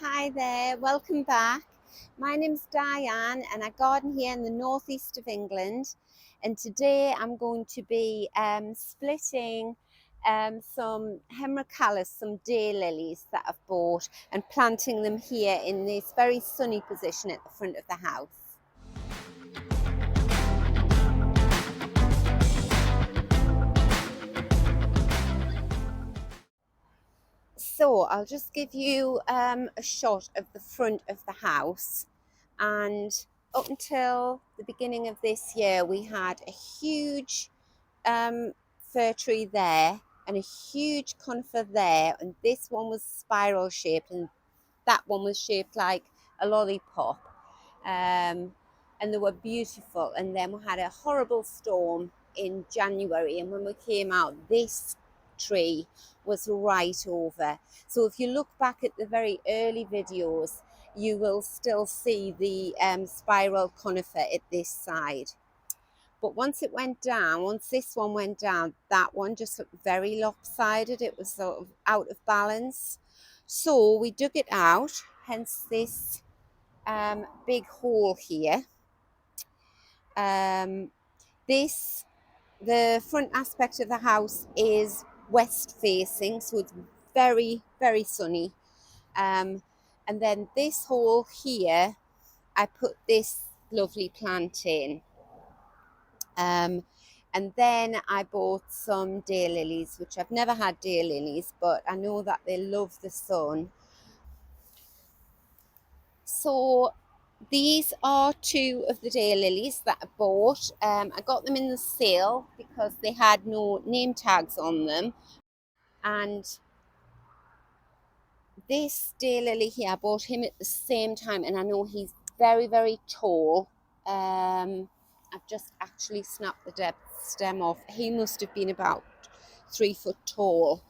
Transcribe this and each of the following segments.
Hi there, welcome back. My name's Diane and I garden here in the northeast of England, and today I'm going to be splitting some Hemerocallis, some daylilies that I've bought, and planting them here in this very sunny position at the front of the house. So I'll just give you a shot of the front of the house. And up until the beginning of this year, we had a huge fir tree there and a huge conifer there, and this one was spiral shaped and that one was shaped like a lollipop, and they were beautiful. And then we had a horrible storm in January, and when we came out, this tree was right over. So if you look back at the very early videos, you will still see the spiral conifer at this side. But once it went down, once this one went down, that one just looked very lopsided. It was sort of out of balance. So we dug it out, hence this big hole here. The front aspect of the house is west facing, so it's very, very sunny. And then this hole here, I put this lovely plant in. And then I bought some daylilies, which I've never had daylilies, but I know that they love the sun. So these are two of the daylilies that I bought. I got them in the sale because they had no name tags on them. And this daylily here, I bought him at the same time, and I know he's very, very tall. I've just actually snapped the stem off. He must have been about 3 foot tall,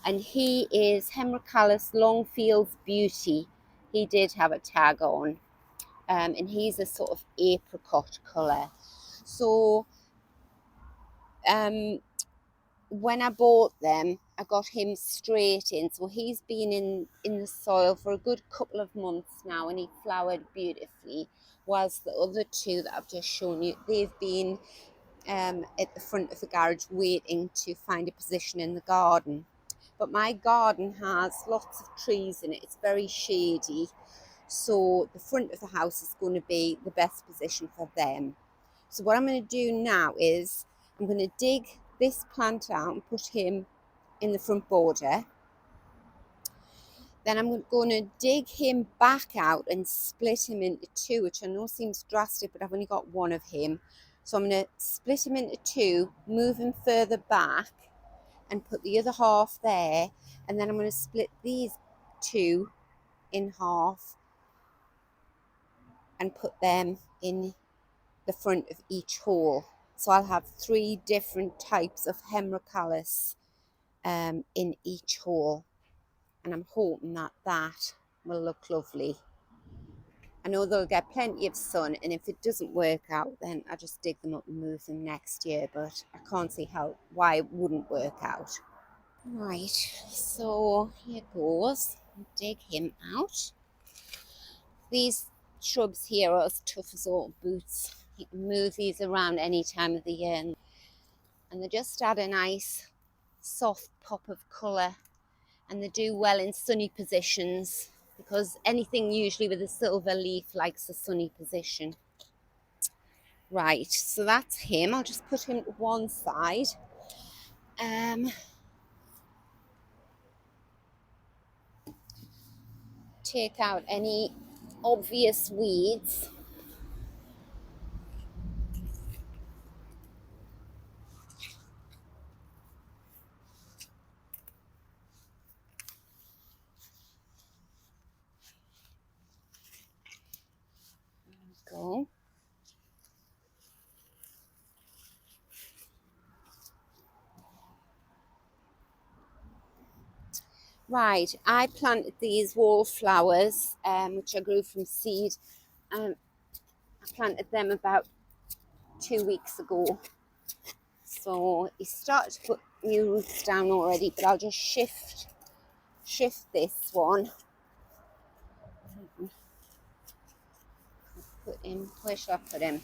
and he is Hemerocallis Longfield's Beauty. He did have a tag on, and he's a sort of apricot colour. So when I bought them, I got him straight in. So he's been in the soil for a good couple of months now, and he flowered beautifully, whilst the other two that I've just shown you, they've been at the front of the garage waiting to find a position in the garden. But my garden has lots of trees in it. It's very shady, so the front of the house is going to be the best position for them. So what I'm going to do now is I'm going to dig this plant out and put him in the front border. Then I'm going to dig him back out and split him into two, which I know seems drastic, but I've only got one of him. So I'm going to split him into two, move him further back, and put the other half there. And then I'm going to split these two in half and put them in the front of each hole. So I'll have 3 different types of Hemerocallis in each hole, and I'm hoping that that will look lovely. I know they'll get plenty of sun, and if it doesn't work out, then I just dig them up and move them next year, but I can't see why it wouldn't work out. Right, so here goes. Dig him out. These shrubs here are as tough as old boots. You can move these around any time of the year, and they just add a nice soft pop of colour, and they do well in sunny positions, because anything usually with a silver leaf likes a sunny position. Right, so that's him. I'll just put him to one side. Take out any obvious weeds. There we go. Right, I planted these wallflowers, which I grew from seed. I planted them about 2 weeks ago. So he started to put new roots down already, but I'll just shift this one Put him, where should I put him?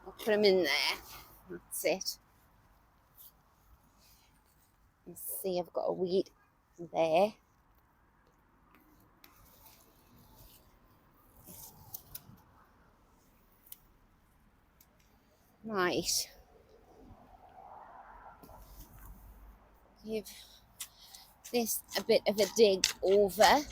I'll put him in there. That's it. Let's see, I've got a weed there. Right. Give this a bit of a dig over.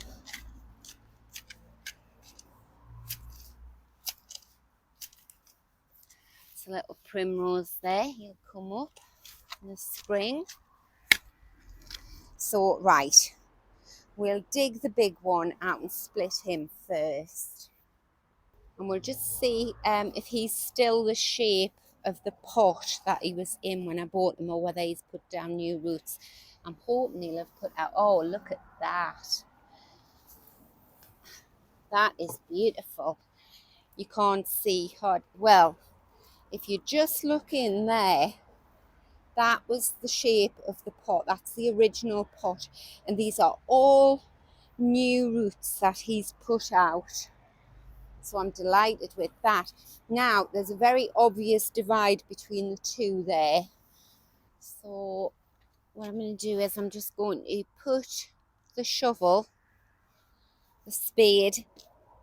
It's a little primrose there. He'll come up in the spring. So, right. We'll dig the big one out and split him first. And we'll just see if he's still the shape of the pot that he was in when I bought him, or whether he's put down new roots. I'm hoping he'll have put out. Oh, look at that. That is beautiful. You can't see hard. Well, if you just look in there, that was the shape of the pot. That's the original pot. And these are all new roots that he's put out. So I'm delighted with that. Now, there's a very obvious divide between the two there. So what I'm going to do is I'm just going to put the shovel, the spade,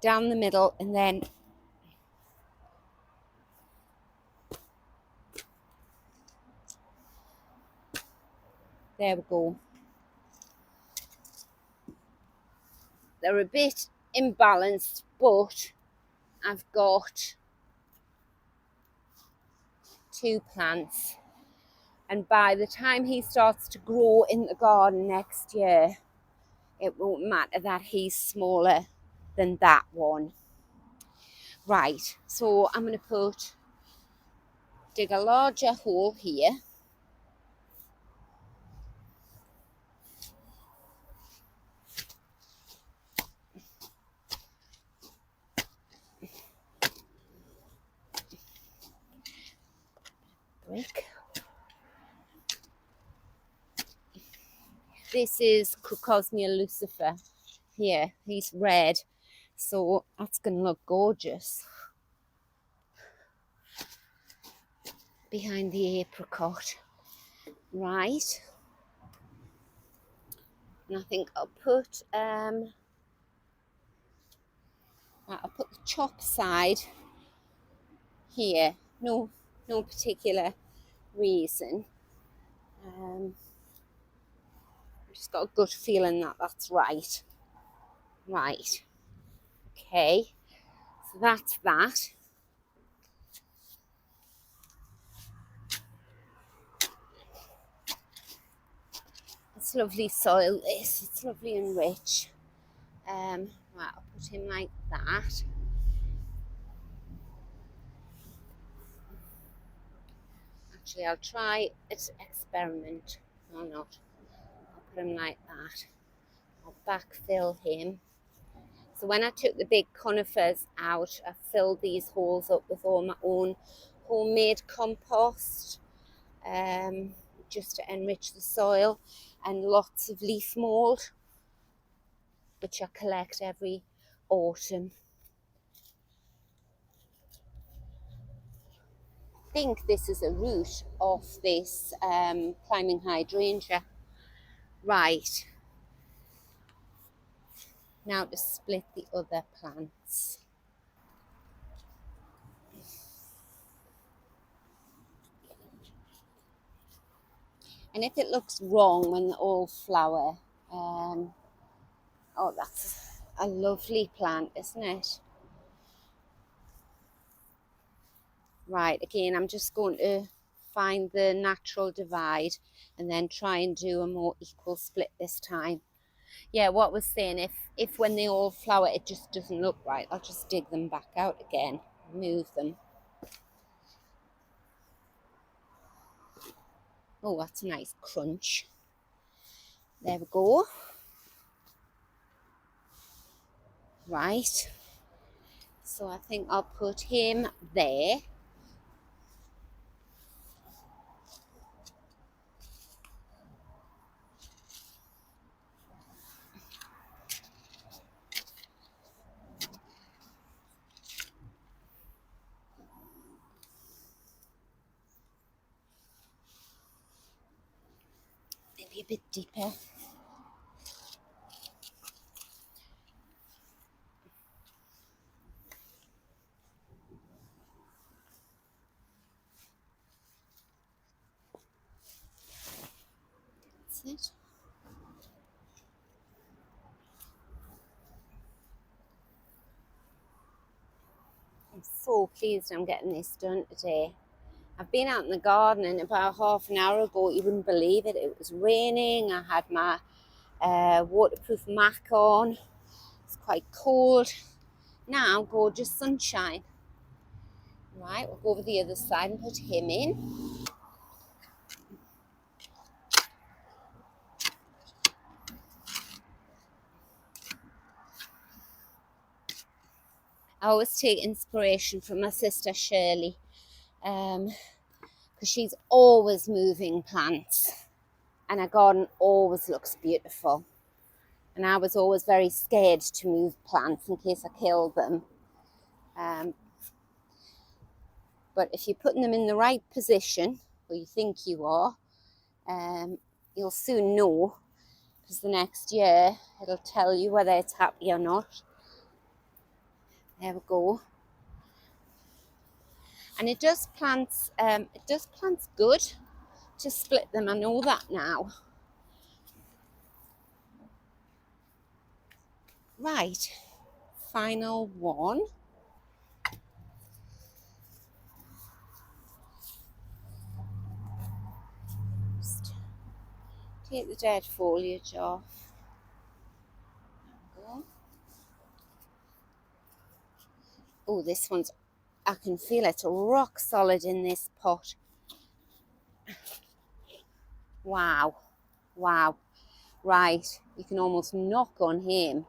down the middle, and then there we go. They're a bit imbalanced, but I've got 2 plants. And by the time he starts to grow in the garden next year, it won't matter that he's smaller than that one. Right, so I'm going to dig a larger hole here. Brick. This is Crocosmia lucifer here. He's red, so that's going to look gorgeous behind the apricot. Right. And I think I'll put the chop side here. No particular reason. I've just got a good feeling that that's right. Right. Okay. So that's that. It's lovely soil, this. It's lovely and rich. Right, I'll put him like that. Actually, I'll try an experiment or not. I'll put him like that. I'll backfill him. So when I took the big conifers out, I filled these holes up with all my own homemade compost, just to enrich the soil, and lots of leaf mould, which I collect every autumn. I think this is a root of this climbing hydrangea. Right. Now to split the other plants. And if it looks wrong when they all flower, oh, that's a lovely plant, isn't it? Right, again, I'm just going to find the natural divide and then try and do a more equal split this time. Yeah, what I was saying, if when they all flower it just doesn't look right, I'll just dig them back out again, move them. Oh, that's a nice crunch. There we go. Right. So I think I'll put him there. be a bit deeper. That's it. I'm so pleased I'm getting this done today. I've been out in the garden and about half an hour ago, you wouldn't believe it, it was raining. I had my waterproof mac on. It's quite cold. Now, gorgeous sunshine. Right, we'll go over the other side and put him in. I always take inspiration from my sister Shirley, because she's always moving plants and her garden always looks beautiful. And I was always very scared to move plants in case I killed them. But if you're putting them in the right position, or you think you are, you'll soon know, because the next year it'll tell you whether it's happy or not. There we go. And it does plants good to split them. I know that now. Right, final one. Just take the dead foliage off. Oh, this one's, I can feel it rock solid in this pot. Wow, wow. Right, you can almost knock on him.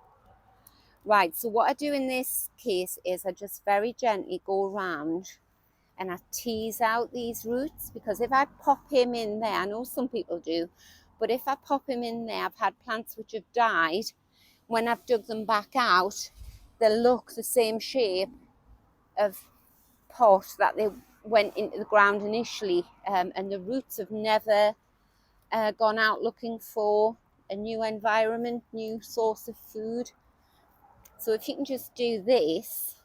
Right, so what I do in this case is I just very gently go around and I tease out these roots, because if I pop him in there, I know some people do, but if I pop him in there, I've had plants which have died. When I've dug them back out, they'll look the same shape of pot that they went into the ground initially, and the roots have never gone out looking for a new environment, new source of food. So if you can just do this,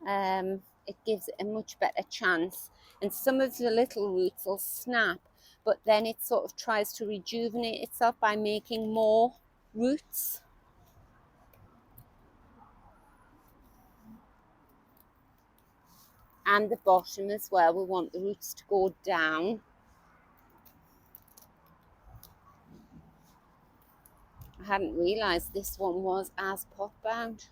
it gives it a much better chance. And some of the little roots will snap, but then it sort of tries to rejuvenate itself by making more roots. And the bottom as well, we want the roots to go down. I hadn't realised this one was as pot bound.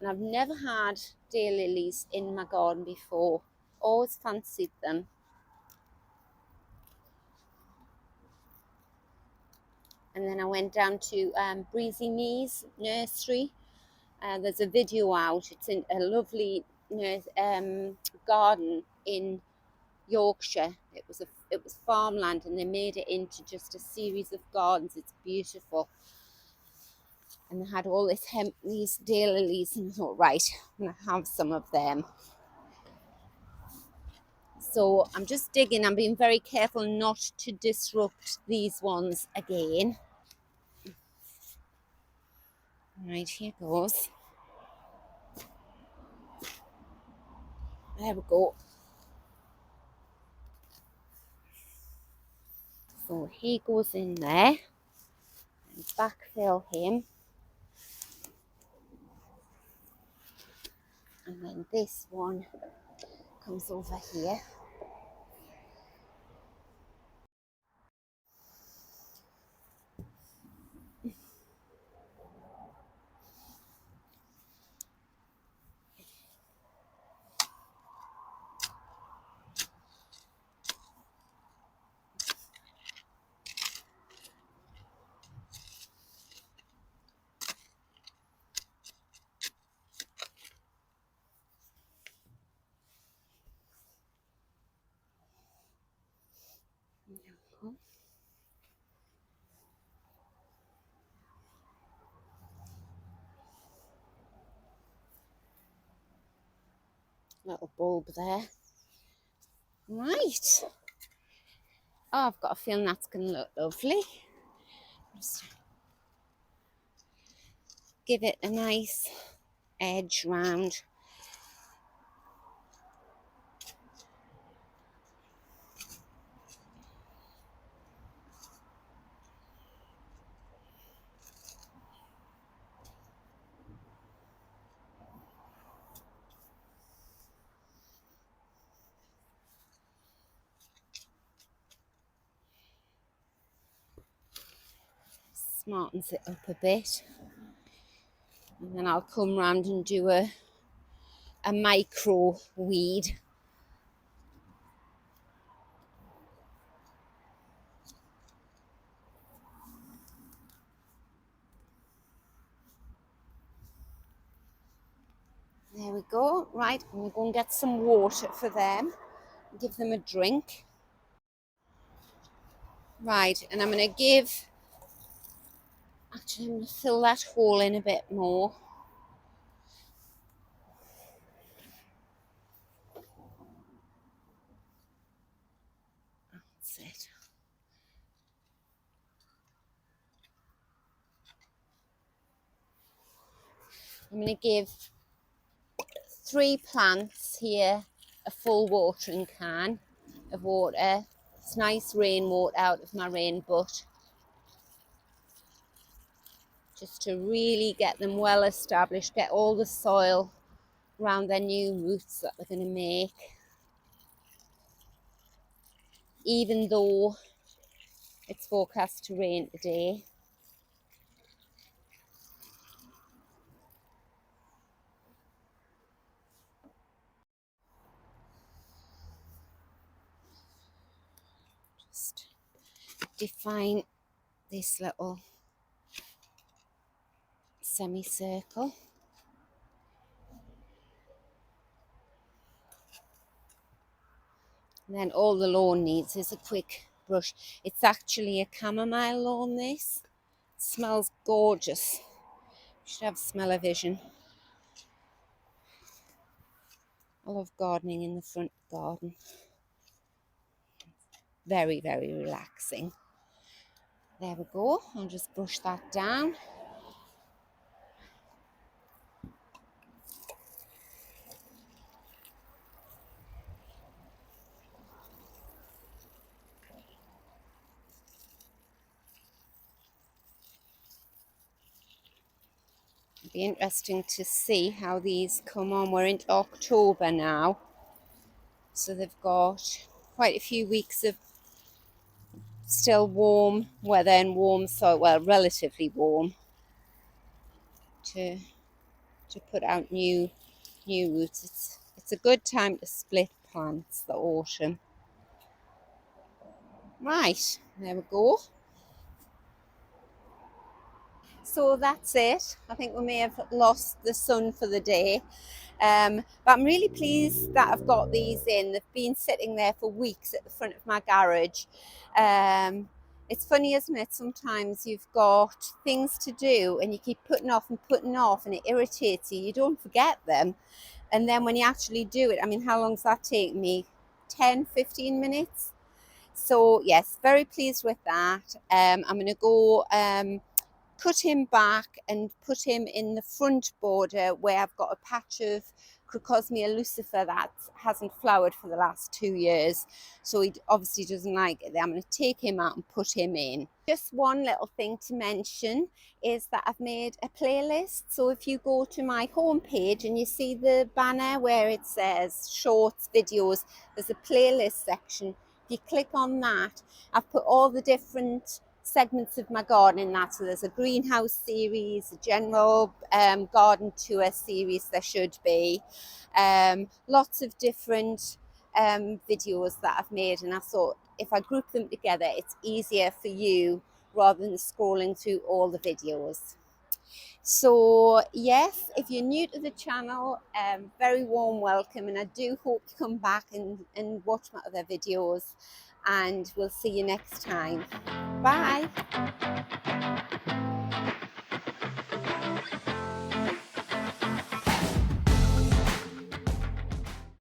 And I've never had daylilies in my garden before. Always fancied them. And then I went down to Breezy Knees Nursery. There's a video out. It's in a lovely garden in Yorkshire. It was farmland, and they made it into just a series of gardens. It's beautiful. And they had all these daylilies, and I thought, right, I'm gonna have some of them. So I'm just digging. I'm being very careful not to disrupt these ones again. Right, here goes. There we go. So he goes in there and backfill him. And then this one comes over here. Little bulb there. Right. Oh, I've got a feeling that's going to look lovely. Just give it a nice edge round. Smartens it up a bit. And then I'll come round and do a micro weed. There we go. Right, I'm going to go and get some water for them. Give them a drink. Right, and I'm going to give... Actually, I'm going to fill that hole in a bit more. That's it. I'm going to give 3 plants here a full watering can of water. It's nice rainwater out of my rain butt. Just to really get them well established, get all the soil around their new roots that they're going to make. Even though it's forecast to rain today. Just define this little semicircle. And then all the lawn needs is a quick brush. It's actually a chamomile lawn, this. It smells gorgeous. You should have smell-o-vision. I love gardening in the front garden. Very, very relaxing. There we go. I'll just brush that down. It'll be interesting to see how these come on. We're into October now, so they've got quite a few weeks of still warm weather and warm soil, well, relatively warm, to put out new roots. It's a good time to split plants, the autumn. Right, there we go. So that's it. I think we may have lost the sun for the day. But I'm really pleased that I've got these in. They've been sitting there for weeks at the front of my garage. It's funny, isn't it? Sometimes you've got things to do and you keep putting off and it irritates you. You don't forget them. And then when you actually do it, I mean, how long's that taken me? 10, 15 minutes? So yes, very pleased with that. I'm going to go cut him back and put him in the front border where I've got a patch of Crocosmia lucifer that hasn't flowered for the last 2 years. So he obviously doesn't like it. I'm going to take him out and put him in. Just one little thing to mention is that I've made a playlist. So if you go to my homepage and you see the banner where it says shorts, videos, there's a playlist section. If you click on that, I've put all the different segments of my garden in that. So there's a greenhouse series, a general garden tour series, there should be. Lots of different videos that I've made, and I thought if I group them together, it's easier for you rather than scrolling through all the videos. So yes, if you're new to the channel, very warm welcome, and I do hope you come back and watch my other videos, and we'll see you next time. Bye.